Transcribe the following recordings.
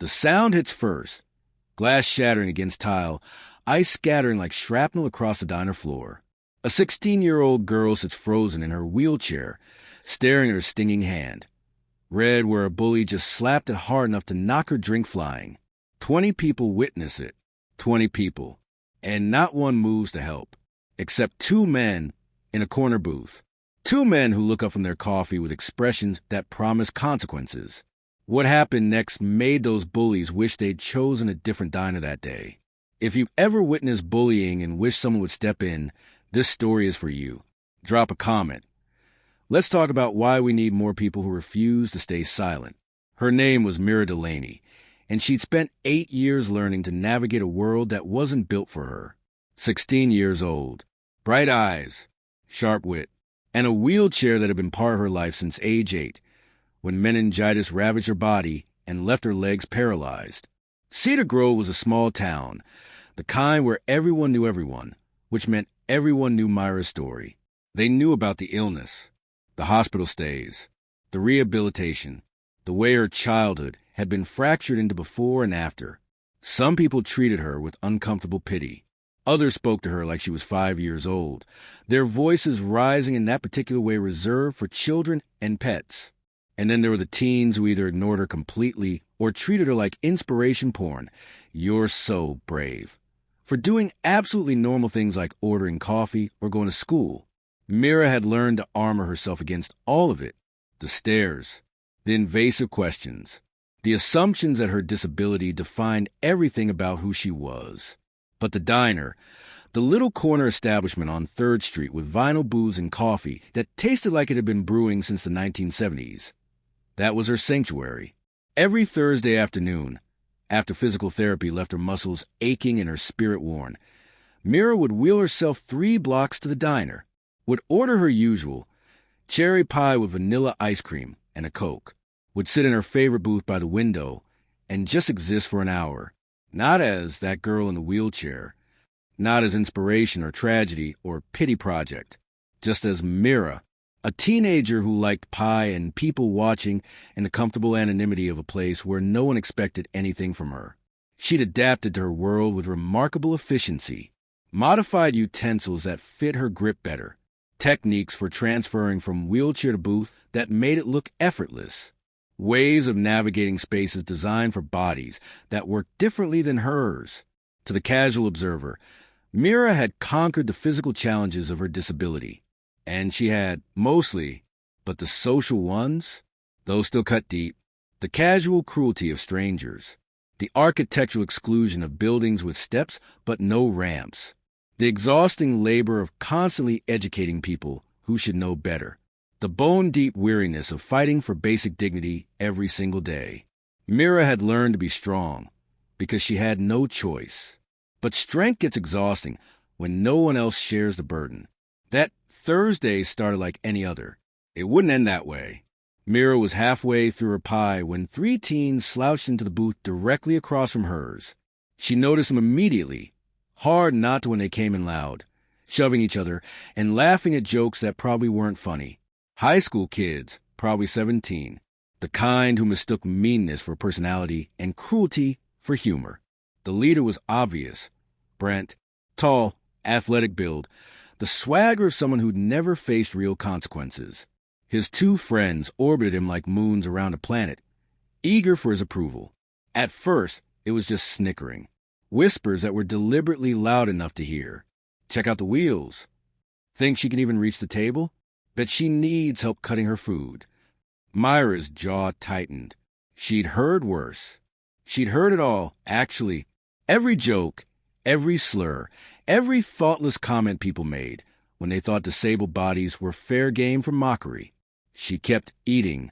The sound hits first, glass shattering against tile, ice scattering like shrapnel across the diner floor. A 16-year-old girl sits frozen in her wheelchair, staring at her stinging hand. Red where a bully just slapped it hard enough to knock her drink flying. 20 people witness it. 20 people. And not one moves to help, except 2 men in a corner booth. 2 men who look up from their coffee with expressions that promise consequences. What happened next made those bullies wish they'd chosen a different diner that day. If you've ever witnessed bullying and wish someone would step in, this story is for you. Drop a comment. Let's talk about why we need more people who refuse to stay silent. Her name was Mira Delaney, and she'd spent 8 years learning to navigate a world that wasn't built for her. 16 years old, bright eyes, sharp wit, and a wheelchair that had been part of her life since age 8, when meningitis ravaged her body and left her legs paralyzed. Cedar Grove was a small town, the kind where everyone knew everyone, which meant everyone knew Myra's story. They knew about the illness, the hospital stays, the rehabilitation, the way her childhood had been fractured into before and after. Some people treated her with uncomfortable pity. Others spoke to her like she was 5 years old, their voices rising in that particular way reserved for children and pets. And then there were the teens who either ignored her completely or treated her like inspiration porn. You're so brave. For doing absolutely normal things like ordering coffee or going to school. Mira had learned to armor herself against all of it. The stares, the invasive questions, the assumptions that her disability defined everything about who she was. But the diner, the little corner establishment on 3rd Street with vinyl booze and coffee that tasted like it had been brewing since the 1970s, that was her sanctuary. Every Thursday afternoon, after physical therapy left her muscles aching and her spirit worn, Mira would wheel herself 3 blocks to the diner, would order her usual, cherry pie with vanilla ice cream and a Coke, would sit in her favorite booth by the window and just exist for an hour. Not as that girl in the wheelchair, not as inspiration or tragedy or pity project, just as Mira, a teenager who liked pie and people watching and the comfortable anonymity of a place where no one expected anything from her. She'd adapted to her world with remarkable efficiency, modified utensils that fit her grip better, techniques for transferring from wheelchair to booth that made it look effortless. Ways of navigating spaces designed for bodies that worked differently than hers. To the casual observer, Mira had conquered the physical challenges of her disability. And she had, mostly, but the social ones, those still cut deep, the casual cruelty of strangers, the architectural exclusion of buildings with steps but no ramps, the exhausting labor of constantly educating people who should know better. The bone-deep weariness of fighting for basic dignity every single day. Mira had learned to be strong because she had no choice. But strength gets exhausting when no one else shares the burden. That Thursday started like any other. It wouldn't end that way. Mira was halfway through her pie when 3 teens slouched into the booth directly across from hers. She noticed them immediately, hard not to when they came in loud, shoving each other and laughing at jokes that probably weren't funny. High school kids, probably 17, the kind who mistook meanness for personality and cruelty for humor. The leader was obvious. Brent, tall, athletic build, the swagger of someone who'd never faced real consequences. His 2 friends orbited him like moons around a planet, eager for his approval. At first, it was just snickering, whispers that were deliberately loud enough to hear. Check out the wheels. Think she can even reach the table? Bet she needs help cutting her food. Myra's jaw tightened. She'd heard worse. She'd heard it all, actually. Every joke, every slur, every thoughtless comment people made when they thought disabled bodies were fair game for mockery. She kept eating,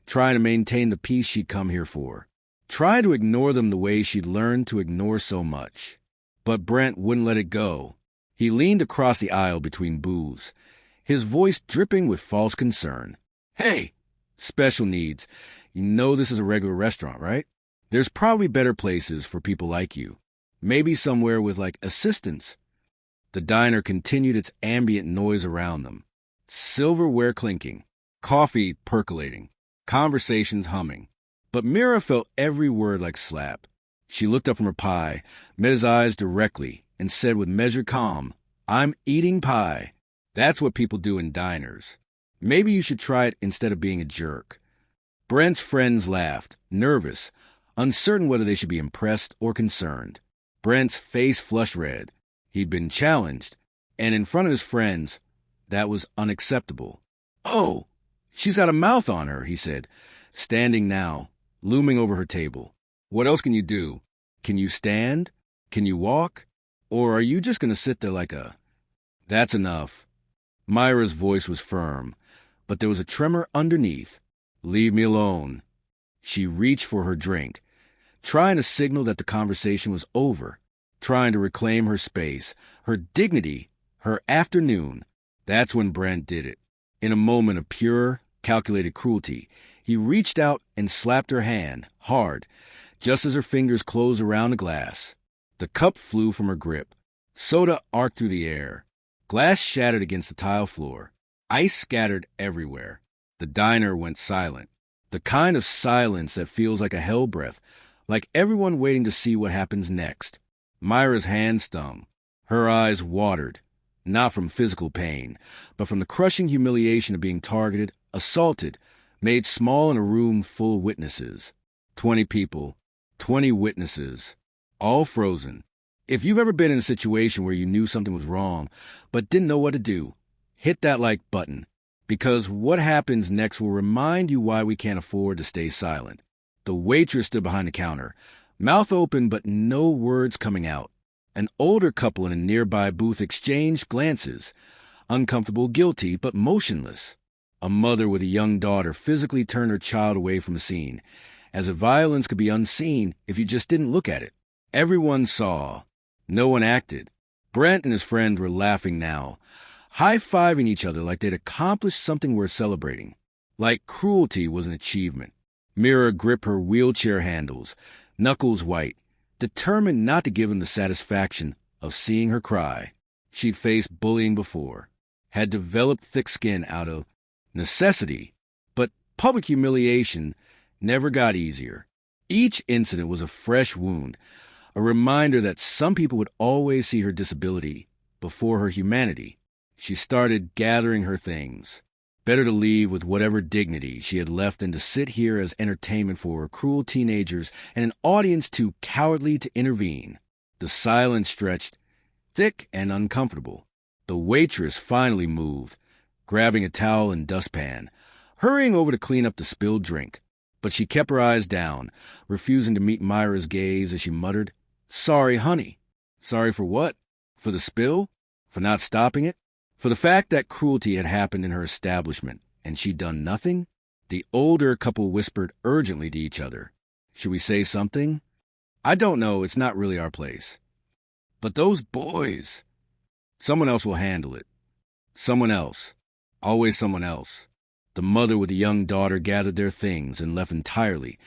trying to maintain the peace she'd come here for. Trying to ignore them the way she'd learned to ignore so much. But Brent wouldn't let it go. He leaned across the aisle between booths, his voice dripping with false concern. Hey, special needs. You know this is a regular restaurant, right? There's probably better places for people like you. Maybe somewhere with, like, assistants. The diner continued its ambient noise around them. Silverware clinking, coffee percolating, conversations humming. But Mira felt every word like slap. She looked up from her pie, met his eyes directly, and said with measured calm, "I'm eating pie. That's what people do in diners. Maybe you should try it instead of being a jerk." Brent's friends laughed, nervous, uncertain whether they should be impressed or concerned. Brent's face flushed red. He'd been challenged, and in front of his friends, that was unacceptable. "Oh, she's got a mouth on her," he said, standing now, looming over her table. "What else can you do? Can you stand? Can you walk? Or are you just going to sit there like a—" "That's enough." Myra's voice was firm, but there was a tremor underneath. "Leave me alone." She reached for her drink, trying to signal that the conversation was over, trying to reclaim her space, her dignity, her afternoon. That's when Brent did it. In a moment of pure, calculated cruelty, he reached out and slapped her hand, hard, just as her fingers closed around the glass. The cup flew from her grip. Soda arced through the air. Glass shattered against the tile floor. Ice scattered everywhere. The diner went silent. The kind of silence that feels like a hell breath, like everyone waiting to see what happens next. Myra's hand stung. Her eyes watered, not from physical pain, but from the crushing humiliation of being targeted, assaulted, made small in a room full of witnesses. 20 people, 20 witnesses, all frozen. If you've ever been in a situation where you knew something was wrong, but didn't know what to do, hit that like button, because what happens next will remind you why we can't afford to stay silent. The waitress stood behind the counter, mouth open but no words coming out. An older couple in a nearby booth exchanged glances, uncomfortable, guilty, but motionless. A mother with a young daughter physically turned her child away from the scene, as if violence could be unseen if you just didn't look at it. Everyone saw. No one acted. Brent and his friend were laughing now, high-fiving each other like they'd accomplished something worth celebrating, like cruelty was an achievement. Mira gripped her wheelchair handles, knuckles white, determined not to give him the satisfaction of seeing her cry. She'd faced bullying before, had developed thick skin out of necessity, but public humiliation never got easier. Each incident was a fresh wound, a reminder that some people would always see her disability before her humanity. She started gathering her things. Better to leave with whatever dignity she had left than to sit here as entertainment for cruel teenagers and an audience too cowardly to intervene. The silence stretched, thick and uncomfortable. The waitress finally moved, grabbing a towel and dustpan, hurrying over to clean up the spilled drink. But she kept her eyes down, refusing to meet Myra's gaze as she muttered, "Sorry, honey." Sorry for what? For the spill? For not stopping it? For the fact that cruelty had happened in her establishment, and she'd done nothing? The older couple whispered urgently to each other. "Should we say something?" "I don't know, it's not really our place." "But those boys—" "Someone else will handle it." Someone else. Always someone else. The mother with the young daughter gathered their things and left entirely,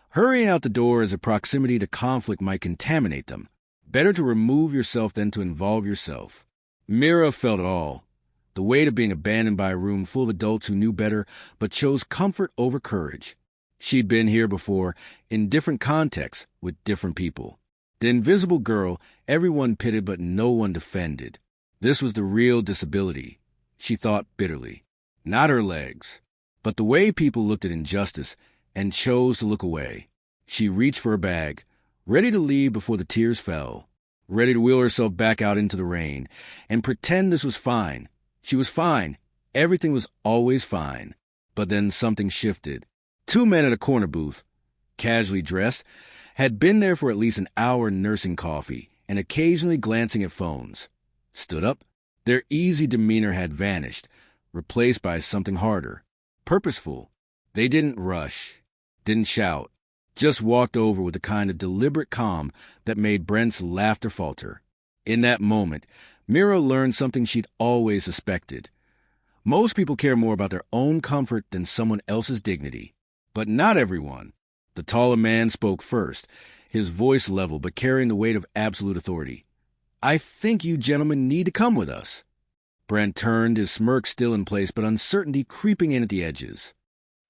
hurrying out the door as a proximity to conflict might contaminate them. Better to remove yourself than to involve yourself. Mira felt it all. The weight of being abandoned by a room full of adults who knew better but chose comfort over courage. She'd been here before, in different contexts, with different people. The invisible girl, everyone pitied but no one defended. This was the real disability, she thought bitterly. Not her legs, but the way people looked at injustice and chose to look away. She reached for her bag, ready to leave before the tears fell, ready to wheel herself back out into the rain and pretend this was fine. She was fine. Everything was always fine. But then something shifted. 2 men at a corner booth, casually dressed, had been there for at least an hour nursing coffee and occasionally glancing at phones. Stood up. Their easy demeanor had vanished, replaced by something harder, purposeful. They didn't rush, didn't shout, just walked over with the kind of deliberate calm that made Brent's laughter falter. In that moment, Mira learned something she'd always suspected. Most people care more about their own comfort than someone else's dignity. But not everyone. The taller man spoke first, his voice level but carrying the weight of absolute authority. "I think you gentlemen need to come with us." Brent turned, his smirk still in place but uncertainty creeping in at the edges.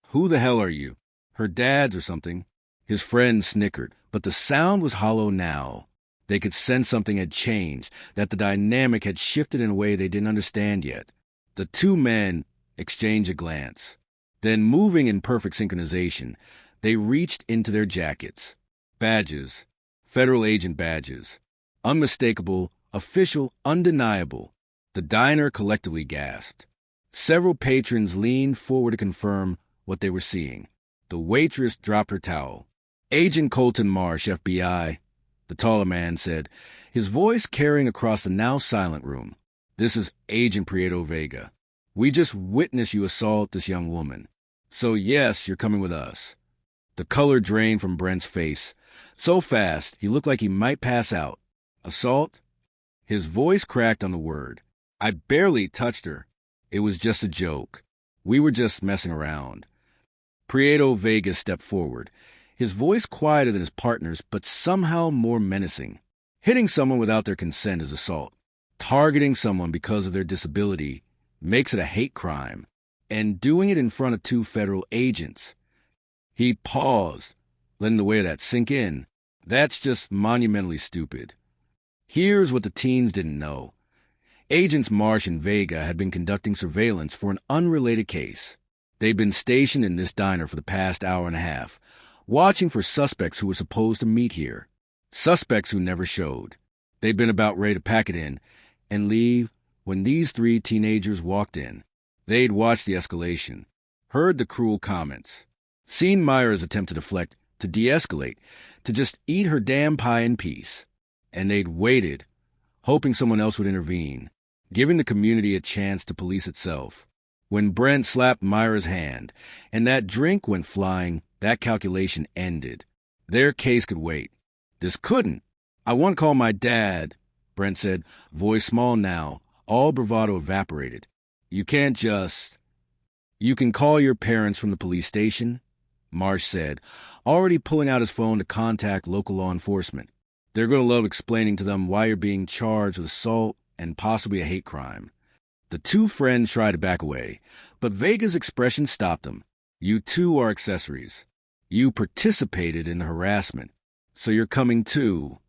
"Who the hell are you? Her dads or something?" His friend snickered, but the sound was hollow now. They could sense something had changed, that the dynamic had shifted in a way they didn't understand yet. The two men exchanged a glance. Then, moving in perfect synchronization, they reached into their jackets. Badges. Federal agent badges. Unmistakable, official, undeniable. The diner collectively gasped. Several patrons leaned forward to confirm what they were seeing. The waitress dropped her towel. "Agent Colton Marsh, FBI," the taller man said, his voice carrying across the now silent room. "This is Agent Prieto Vega. We just witnessed you assault this young woman. So yes, you're coming with us." The color drained from Brent's face. So fast, he looked like he might pass out. "Assault?" His voice cracked on the word. "I barely touched her. It was just a joke. We were just messing around." Prieto Vega stepped forward, his voice quieter than his partner's, but somehow more menacing. Hitting someone without their consent is assault. Targeting someone because of their disability makes it a hate crime. And doing it in front of two federal agents. He paused, letting the weight of that sink in. That's just monumentally stupid. Here's what the teens didn't know. Agents Marsh and Vega had been conducting surveillance for an unrelated case. They'd been stationed in this diner for the past hour and a half, watching for suspects who were supposed to meet here. Suspects who never showed. They'd been about ready to pack it in and leave when these three teenagers walked in. They'd watched the escalation, heard the cruel comments, seen Myra's attempt to deflect, to de-escalate, to just eat her damn pie in peace. And they'd waited, hoping someone else would intervene, giving the community a chance to police itself. When Brent slapped Myra's hand and that drink went flying, that calculation ended. Their case could wait. This couldn't. "I want to call my dad," Brent said, voice small now, all bravado evaporated. "You can't just—" "You can call your parents from the police station," Marsh said, already pulling out his phone to contact local law enforcement. "They're going to love explaining to them why you're being charged with assault and possibly a hate crime." The two friends tried to back away, but Vega's expression stopped them. "You two are accessories. You participated in the harassment, so you're coming too."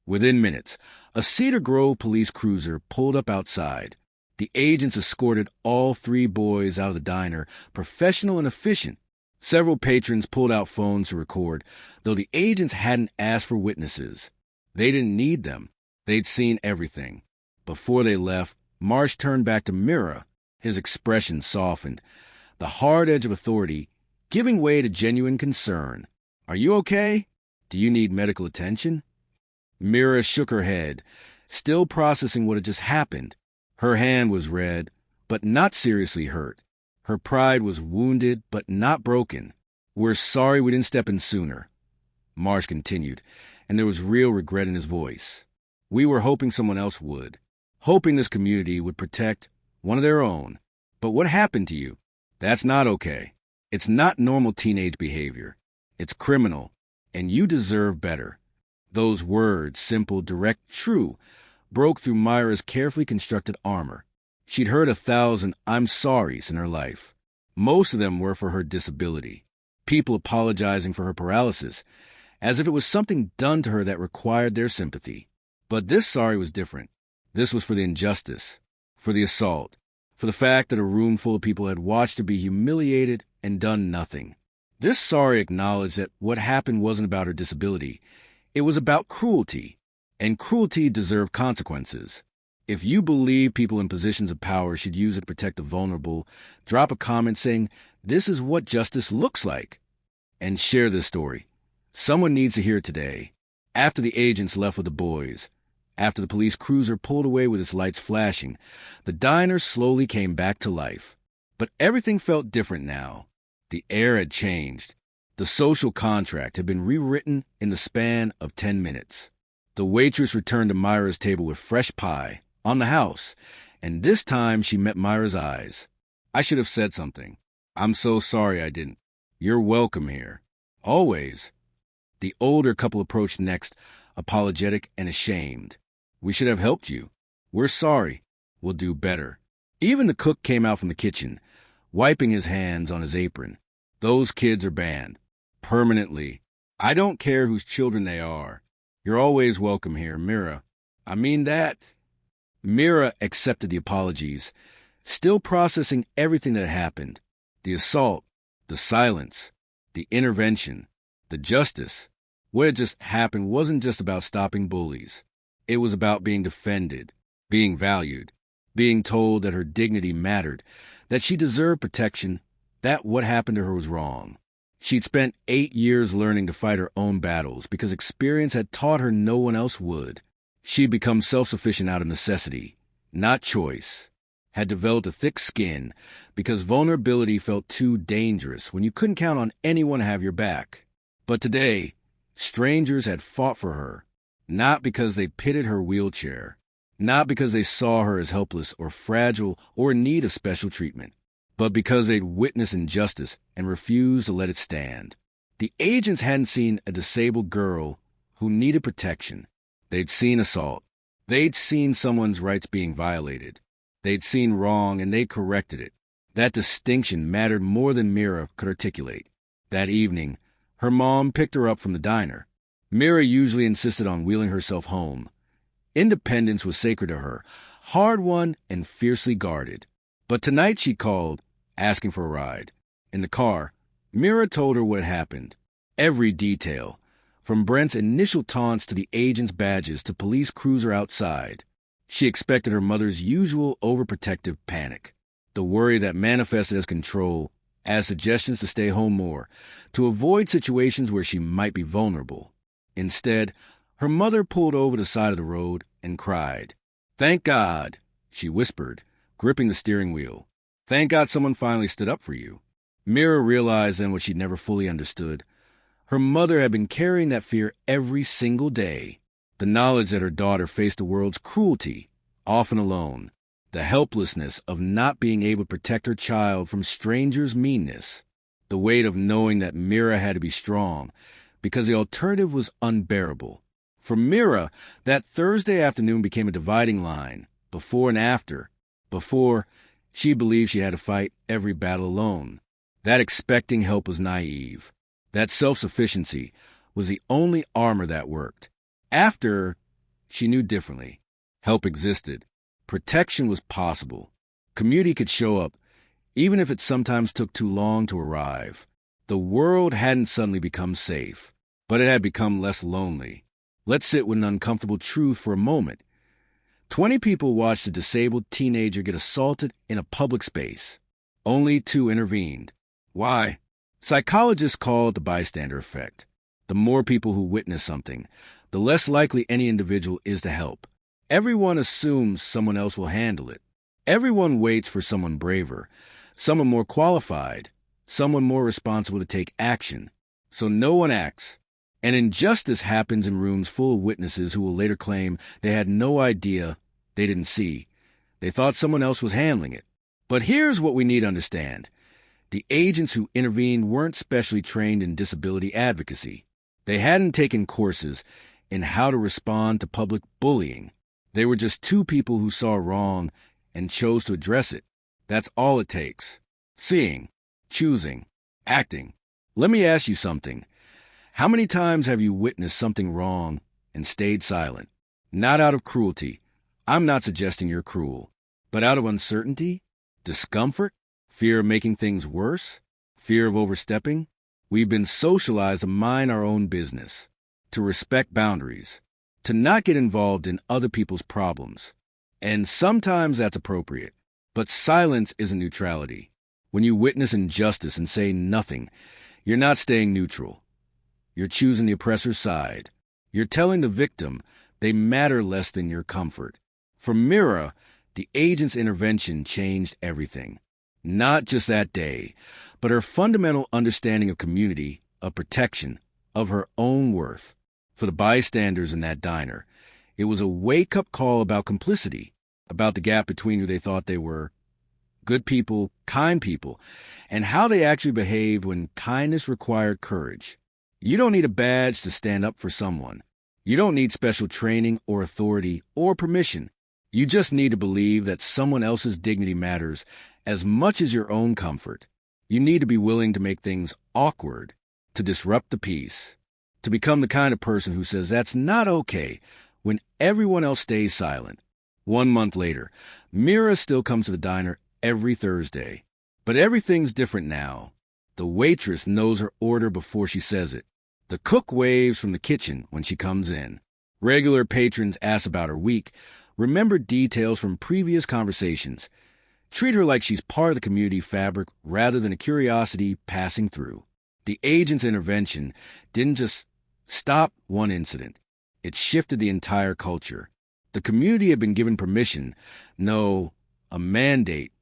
Within minutes, a Cedar Grove police cruiser pulled up outside. The agents escorted all three boys out of the diner, professional and efficient. Several patrons pulled out phones to record, though the agents hadn't asked for witnesses. They didn't need them. They'd seen everything. Before they left, Marsh turned back to Mira. His expression softened, the hard edge of authority giving way to genuine concern. "Are you okay? Do you need medical attention?" Mira shook her head, still processing what had just happened. Her hand was red, but not seriously hurt. Her pride was wounded, but not broken. "We're sorry we didn't step in sooner," Marsh continued, and there was real regret in his voice. "We were hoping someone else would. Hoping this community would protect one of their own. But what happened to you? That's not okay. It's not normal teenage behavior. It's criminal, and you deserve better." Those words, simple, direct, true, broke through Myra's carefully constructed armor. She'd heard 1,000 "I'm sorries" in her life. Most of them were for her disability. People apologizing for her paralysis, as if it was something done to her that required their sympathy. But this sorry was different. This was for the injustice, for the assault, for the fact that a room full of people had watched her be humiliated and done nothing. This sorry acknowledged that what happened wasn't about her disability. It was about cruelty, and cruelty deserved consequences. If you believe people in positions of power should use it to protect the vulnerable, drop a comment saying, "This is what justice looks like," and share this story. Someone needs to hear it today. After the agents left with the boys, after the police cruiser pulled away with its lights flashing, the diner slowly came back to life. But everything felt different now. The air had changed. The social contract had been rewritten in the span of 10 minutes. The waitress returned to Myra's table with fresh pie, on the house, and this time she met Myra's eyes. "I should have said something. I'm so sorry I didn't. You're welcome here. Always." The older couple approached next, apologetic and ashamed. "We should have helped you. We're sorry. We'll do better." Even the cook came out from the kitchen, wiping his hands on his apron. "Those kids are banned. Permanently. I don't care whose children they are. You're always welcome here, Mira. I mean that. Mira accepted the apologies, still processing everything that happened. The assault, the silence, the intervention, the justice. What had just happened wasn't just about stopping bullies. It was about being defended, being valued, being told that her dignity mattered, that she deserved protection, that what happened to her was wrong. She'd spent 8 years learning to fight her own battles because experience had taught her no one else would. She'd become self-sufficient out of necessity, not choice. Had developed a thick skin because vulnerability felt too dangerous when you couldn't count on anyone to have your back. But today, strangers had fought for her, not because they pitted her wheelchair, not because they saw her as helpless or fragile or in need of special treatment, but because they'd witnessed injustice and refused to let it stand. The agents hadn't seen a disabled girl who needed protection. They'd seen assault. They'd seen someone's rights being violated. They'd seen wrong and they'd corrected it. That distinction mattered more than Mira could articulate. That evening, her mom picked her up from the diner. Mira usually insisted on wheeling herself home. Independence was sacred to her, hard-won and fiercely guarded. But tonight she called, asking for a ride. In the car, Mira told her what had happened. Every detail, from Brent's initial taunts to the agent's badges to police cruiser outside. She expected her mother's usual overprotective panic, the worry that manifested as control, as suggestions to stay home more, to avoid situations where she might be vulnerable. Instead, her mother pulled over the side of the road and cried. "Thank God," she whispered, gripping the steering wheel. "Thank God someone finally stood up for you." Mira realized then what she'd never fully understood. Her mother had been carrying that fear every single day. The knowledge that her daughter faced the world's cruelty, often alone. The helplessness of not being able to protect her child from strangers' meanness. The weight of knowing that Mira had to be strong, because the alternative was unbearable. For Mira, that Thursday afternoon became a dividing line, before and after. Before, she believed she had to fight every battle alone. That expecting help was naive. That self-sufficiency was the only armor that worked. After, she knew differently. Help existed. Protection was possible. Community could show up, even if it sometimes took too long to arrive. The world hadn't suddenly become safe, but it had become less lonely. Let's sit with an uncomfortable truth for a moment. 20 people watched a disabled teenager get assaulted in a public space. Only 2 intervened. Why? Psychologists call it the bystander effect. The more people who witness something, the less likely any individual is to help. Everyone assumes someone else will handle it. Everyone waits for someone braver, someone more qualified, someone more responsible to take action. So no one acts. And injustice happens in rooms full of witnesses who will later claim they had no idea, they didn't see. They thought someone else was handling it. But here's what we need to understand. The agents who intervened weren't specially trained in disability advocacy. They hadn't taken courses in how to respond to public bullying. They were just 2 people who saw wrong and chose to address it. That's all it takes. Seeing, choosing, acting. Let me ask you something. How many times have you witnessed something wrong and stayed silent? Not out of cruelty. I'm not suggesting you're cruel. But out of uncertainty? Discomfort? Fear of making things worse? Fear of overstepping? We've been socialized to mind our own business, to respect boundaries, to not get involved in other people's problems. And sometimes that's appropriate. But silence isn't neutrality. When you witness injustice and say nothing, you're not staying neutral. You're choosing the oppressor's side. You're telling the victim they matter less than your comfort. For Mira, the agent's intervention changed everything. Not just that day, but her fundamental understanding of community, of protection, of her own worth. For the bystanders in that diner, it was a wake-up call about complicity, about the gap between who they thought they were, good people, kind people, and how they actually behaved when kindness required courage. You don't need a badge to stand up for someone. You don't need special training or authority or permission. You just need to believe that someone else's dignity matters as much as your own comfort. You need to be willing to make things awkward, to disrupt the peace. to become the kind of person who says that's not okay when everyone else stays silent. 1 month later, Mira still comes to the diner every Thursday. But everything's different now. The waitress knows her order before she says it. The cook waves from the kitchen when she comes in. Regular patrons ask about her week, remember details from previous conversations. Treat her like she's part of the community fabric rather than a curiosity passing through. The agent's intervention didn't just stop one incident. It shifted the entire culture. The community had been given permission, no, a mandate,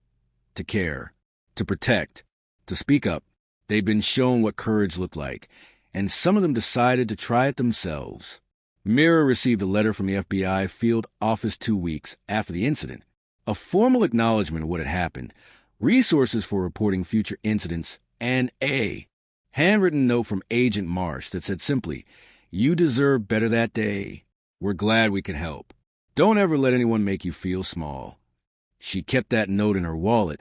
to care, to protect, to speak up. They'd been shown what courage looked like, and some of them decided to try it themselves. Mira received a letter from the FBI field office 2 weeks after the incident. A formal acknowledgement of what had happened, resources for reporting future incidents, and a handwritten note from Agent Marsh that said simply, "You deserve better that day. We're glad we could help. Don't ever let anyone make you feel small." She kept that note in her wallet,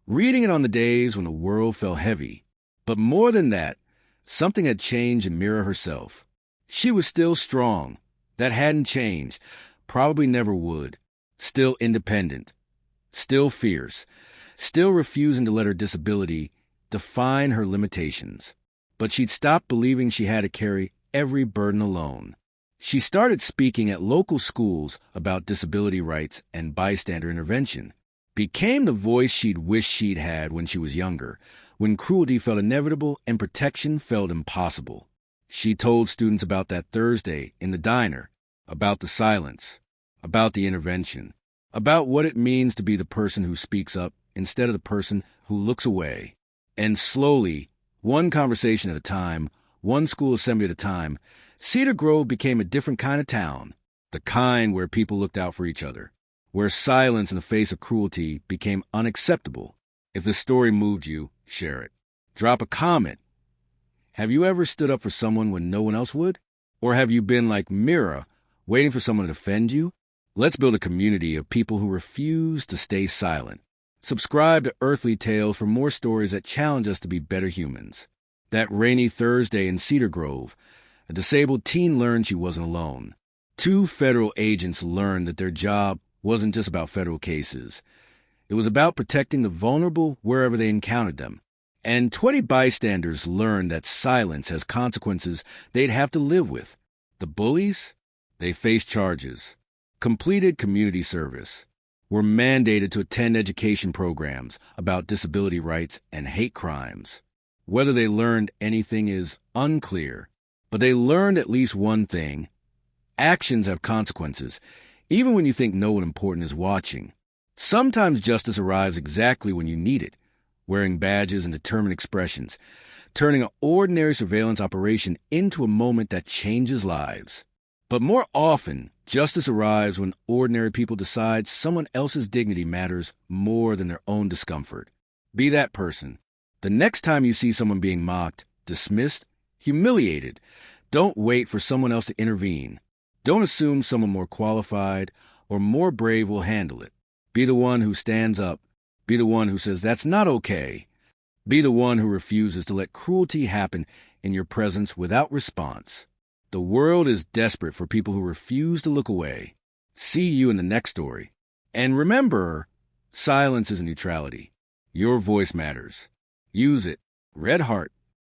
reading it on the days when the world felt heavy. But more than that, something had changed in Mira herself. She was still strong. That hadn't changed. Probably never would. Still independent. Still fierce. Still refusing to let her disability define her limitations. But she'd stopped believing she had to carry every burden alone. She started speaking at local schools about disability rights and bystander intervention. Became the voice she'd wished she'd had when she was younger, when cruelty felt inevitable and protection felt impossible. She told students about that Thursday in the diner, about the silence, about the intervention, about what it means to be the person who speaks up instead of the person who looks away. And slowly, one conversation at a time, one school assembly at a time, Cedar Grove became a different kind of town, the kind where people looked out for each other, where silence in the face of cruelty became unacceptable. If the story moved you, share it. Drop a comment. Have you ever stood up for someone when no one else would? Or have you been like Mira, waiting for someone to defend you? Let's build a community of people who refuse to stay silent. Subscribe to Earthly Tales for more stories that challenge us to be better humans. That rainy Thursday in Cedar Grove, a disabled teen learned she wasn't alone. 2 federal agents learned that their job wasn't just about federal cases. It was about protecting the vulnerable wherever they encountered them. And 20 bystanders learned that silence has consequences they'd have to live with. The bullies? They faced charges, completed community service, were mandated to attend education programs about disability rights and hate crimes. Whether they learned anything is unclear, but they learned at least one thing. Actions have consequences, even when you think no one important is watching. Sometimes justice arrives exactly when you need it, wearing badges and determined expressions, turning an ordinary surveillance operation into a moment that changes lives. But more often, justice arrives when ordinary people decide someone else's dignity matters more than their own discomfort. Be that person. The next time you see someone being mocked, dismissed, humiliated, don't wait for someone else to intervene. Don't assume someone more qualified or more brave will handle it. Be the one who stands up. Be the one who says that's not okay. Be the one who refuses to let cruelty happen in your presence without response. The world is desperate for people who refuse to look away. See you in the next story. And remember, silence is neutrality. Your voice matters. Use it. Red Heart.